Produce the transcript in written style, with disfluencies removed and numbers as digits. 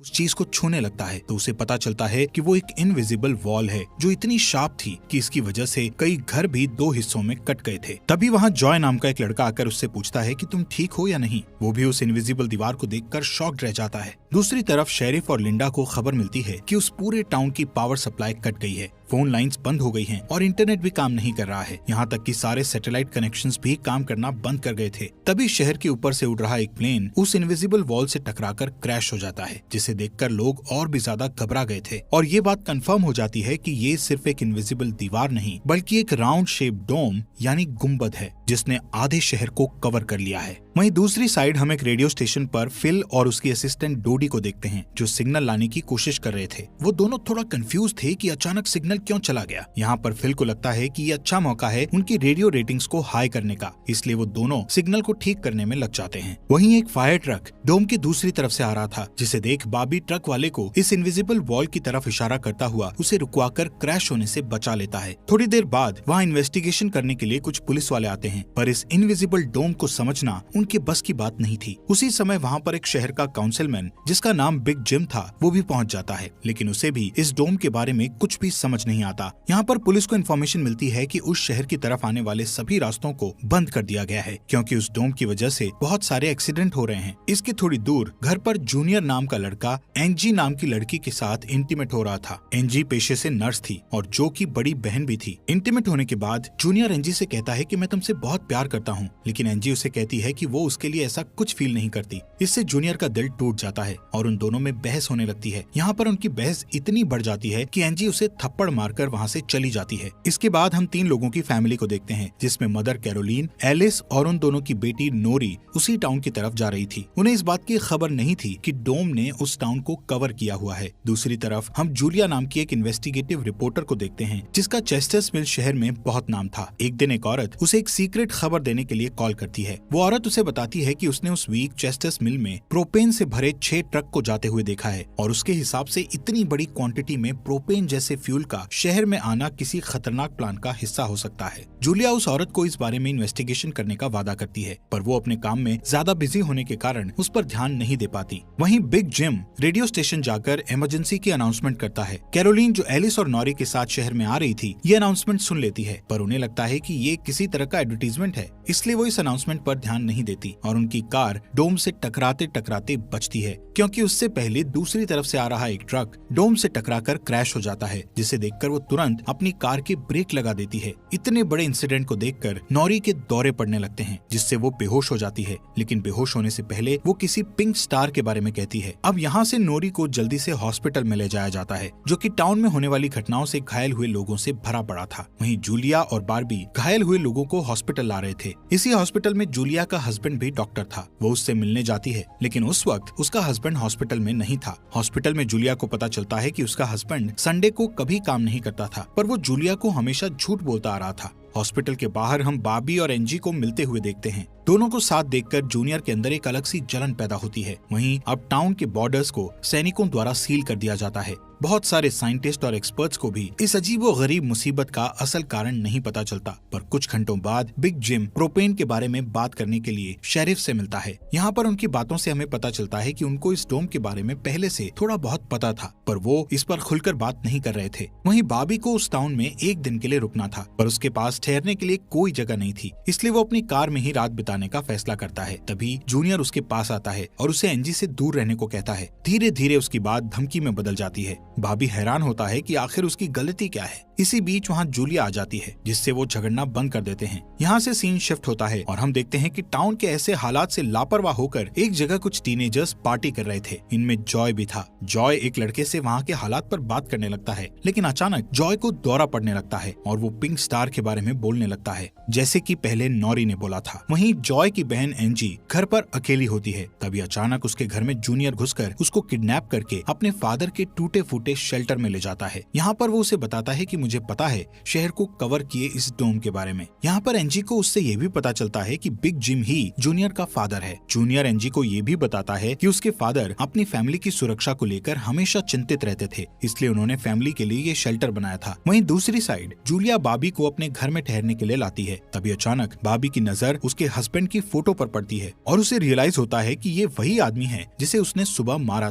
उस चीज को छूने लगता है तो उसे पता चलता है कि वो एक इनविजिबल वॉल है जो इतनी शार्प थी कि इसकी वजह से कई घर भी दो हिस्सों में कट गए थे। तभी वहाँ जॉय नाम का एक लड़का आकर उससे पूछता है कि तुम ठीक हो या नहीं। वो भी उस इनविजिबल दीवार को देखकर शॉक्ड रह जाता है। दूसरी तरफ शेरिफ और लिंडा को खबर मिलती है कि उस पूरे टाउन की पावर सप्लाई कट गई है, फोन लाइंस बंद हो गई हैं और इंटरनेट भी काम नहीं कर रहा है। यहाँ तक कि सारे सैटेलाइट कनेक्शंस भी काम करना बंद कर गए थे। तभी शहर के ऊपर से उड़ रहा एक प्लेन उस इनविजिबल वॉल से टकराकर क्रैश हो जाता है, जिसे देखकर लोग और भी ज्यादा घबरा गए थे। और ये बात कंफर्म हो जाती है कि ये सिर्फ एक इनविजिबल दीवार नहीं बल्कि एक राउंड शेप डोम यानी गुम्बद है जिसने आधे शहर को कवर कर लिया है। वहीं दूसरी साइड हम एक रेडियो स्टेशन पर फिल और उसकी असिस्टेंट डोडी को देखते हैं जो सिग्नल लाने की कोशिश कर रहे थे। वो दोनों थोड़ा कंफ्यूज थे कि अचानक सिग्नल क्यों चला गया। यहाँ पर फिल को लगता है कि ये अच्छा मौका है उनकी रेडियो रेटिंग्स को हाई करने का, इसलिए वो दोनों सिग्नल को ठीक करने में लग जाते हैं। वहीं एक फायर ट्रक डोम की दूसरी तरफ से आ रहा था, जिसे देख बॉबी ट्रक वाले को इस इनविजिबल वॉल की तरफ इशारा करता हुआ उसे रुकवाकर क्रैश होने से बचा लेता है। थोड़ी देर बाद वहाँ इन्वेस्टिगेशन करने के लिए कुछ पुलिस वाले आते हैं, पर इस इनविजिबल डोम को समझना उनके बस की बात नहीं थी। उसी समय वहाँ पर एक शहर का काउंसिलमैन जिसका नाम बिग जिम था वो भी पहुँच जाता है, लेकिन उसे भी इस डोम के बारे में कुछ भी समझ नहीं आता। यहाँ पर पुलिस को इन्फॉर्मेशन मिलती है कि उस शहर की तरफ आने वाले सभी रास्तों को बंद कर दिया गया है क्योंकि उस डोम की वजह से बहुत सारे एक्सीडेंट हो रहे हैं। इसके थोड़ी दूर घर पर जूनियर नाम का लड़का एंजी नाम की लड़की के साथ इंटीमेट हो रहा था। एंजी पेशे से नर्स थी और जो की बड़ी बहन भी थी। इंटीमेट होने के बाद जूनियर एंजी से कहता है कि मैं तुमसे बहुत प्यार करता हूँ, लेकिन एंजी उसे कहती है कि वो उसके लिए ऐसा कुछ फील नहीं करती। इससे जूनियर का दिल टूट जाता है और उन दोनों में बहस होने लगती है। यहाँ पर उनकी बहस इतनी बढ़ जाती है कि एंजी उसे थप्पड़ मारकर वहाँ से चली जाती है। इसके बाद हम 3 लोगों की फैमिली को देखते हैं जिसमें मदर कैरोलीन, एलिस और उन दोनों की बेटी नोरी उसी टाउन की तरफ जा रही थी। उन्हें इस बात की खबर नहीं थी कि डोम ने उस टाउन को कवर किया हुआ है। दूसरी तरफ हम जूलिया नाम की एक इन्वेस्टिगेटिव रिपोर्टर को देखते हैं जिसका चेस्टर्स मिल शहर में बहुत नाम था। एक दिन एक औरत उसे एक सीक्रेट खबर देने के लिए कॉल करती है। वो औरत उसे बताती है कि उसने उस वीक चेस्टर्स मिल में प्रोपेन से भरे 6 ट्रक को जाते हुए देखा है और उसके हिसाब से इतनी बड़ी क्वांटिटी में प्रोपेन जैसे फ्यूल का शहर में आना किसी खतरनाक प्लान का हिस्सा हो सकता है। जूलिया उस औरत को इस बारे में इन्वेस्टिगेशन करने का वादा करती है, पर वो अपने काम में ज्यादा बिजी होने के कारण उस पर ध्यान नहीं दे पाती। वहीं बिग जिम रेडियो स्टेशन जाकर इमरजेंसी की अनाउंसमेंट करता है। कैरोलीन जो एलिस और नॉरी के साथ शहर में आ रही थी ये अनाउंसमेंट सुन लेती है, पर उन्हें लगता है कि ये किसी तरह का एडवर्टीजमेंट है, इसलिए वो इस अनाउंसमेंट पर ध्यान नहीं देती और उनकी कार डोम से टकराते टकराते बचती है क्योंकि उससे पहले दूसरी तरफ से आ रहा एक ट्रक डोम से टकराकर क्रैश हो जाता है, जिसे देखकर वो तुरंत अपनी कार के ब्रेक लगा देती है। इतने बड़े इंसिडेंट को देखकर नॉरी के दौरे पड़ने लगते हैं जिससे वो बेहोश हो जाती है, लेकिन बेहोश होने से पहले वो किसी पिंक स्टार के बारे में कहती है। अब यहाँ से नॉरी को जल्दी से हॉस्पिटल में ले जाया जाता है जो कि टाउन में होने वाली घटनाओं से घायल हुए लोगों से भरा पड़ा था। वहीं जूलिया और बार्बी घायल हुए लोगों को हॉस्पिटल ला रहे थे। इसी हॉस्पिटल में जूलिया का हस्बैंड भी डॉक्टर था। वो उससे मिलने जाती है, लेकिन उस वक्त उसका हस्बैंड हॉस्पिटल में नहीं था। हॉस्पिटल में जूलिया को पता चलता है कि उसका हस्बैंड संडे को कभी काम नहीं करता था, पर वो जूलिया को हमेशा झूठ बोलता आ रहा था। हॉस्पिटल के बाहर हम बॉबी और एंजी को मिलते हुए देखते हैं। दोनों को साथ देखकर जूनियर के अंदर एक अलग सी जलन पैदा होती है। वहीं अब टाउन के बॉर्डर्स को सैनिकों द्वारा सील कर दिया जाता है। बहुत सारे साइंटिस्ट और एक्सपर्ट्स को भी इस अजीबोगरीब मुसीबत का असल कारण नहीं पता चलता, पर कुछ घंटों बाद बिग जिम प्रोपेन के बारे में बात करने के लिए शेरिफ से मिलता है। यहाँ पर उनकी बातों से हमें पता चलता है कि उनको इस डोम के बारे में पहले से थोड़ा बहुत पता था, पर वो इस पर खुलकर बात नहीं कर रहे थे। वहीं बॉबी को उस टाउन में एक दिन के लिए रुकना था, पर उसके पास ठहरने के लिए कोई जगह नहीं थी, इसलिए वो अपनी कार में ही रात बिताने का फैसला करता है। तभी जूनियर उसके पास आता है और उसे एंजी से दूर रहने को कहता है। धीरे धीरे उसकी बात धमकी में बदल जाती है। बॉबी हैरान होता है कि आखिर उसकी गलती क्या है। इसी बीच वहाँ जूलिया आ जाती है जिससे वो झगड़ना बंद कर देते हैं। यहाँ से सीन शिफ्ट होता है और हम देखते हैं कि टाउन के ऐसे हालात से लापरवाह होकर एक जगह कुछ टीनेजर्स पार्टी कर रहे थे। इनमें जॉय भी था। जॉय एक लड़के से वहाँ के हालात पर बात करने लगता है, लेकिन अचानक जॉय को दौरा पड़ने लगता है और वो पिंक स्टार के बारे में बोलने लगता है जैसे कि पहले नॉरी ने बोला था। वहीं जॉय की बहन एंजी घर पर अकेली होती है। तभी अचानक उसके घर में जूनियर घुसकर उसको किडनैप करके अपने फादर के टूटे फूटे शेल्टर में ले जाता है। यहाँ पर वो उसे बताता है कि मुझे पता है शहर को कवर किए इस डोम के बारे में। यहाँ पर एंजी को उससे ये भी पता चलता है कि बिग जिम ही जूनियर का फादर है। जूनियर एंजी को ये भी बताता है कि उसके फादर अपनी फैमिली की सुरक्षा को लेकर हमेशा चिंतित रहते थे, इसलिए उन्होंने फैमिली के लिए ये शेल्टर बनाया था। वहीं दूसरी साइड जूलिया बॉबी को अपने घर में ठहरने के लिए लाती है। तभी अचानक बॉबी की नजर उसके हस्बैंड की फोटो पर पड़ती है और उसे रियलाइज होता है कि ये वही आदमी है जिसे उसने सुबह मारा था।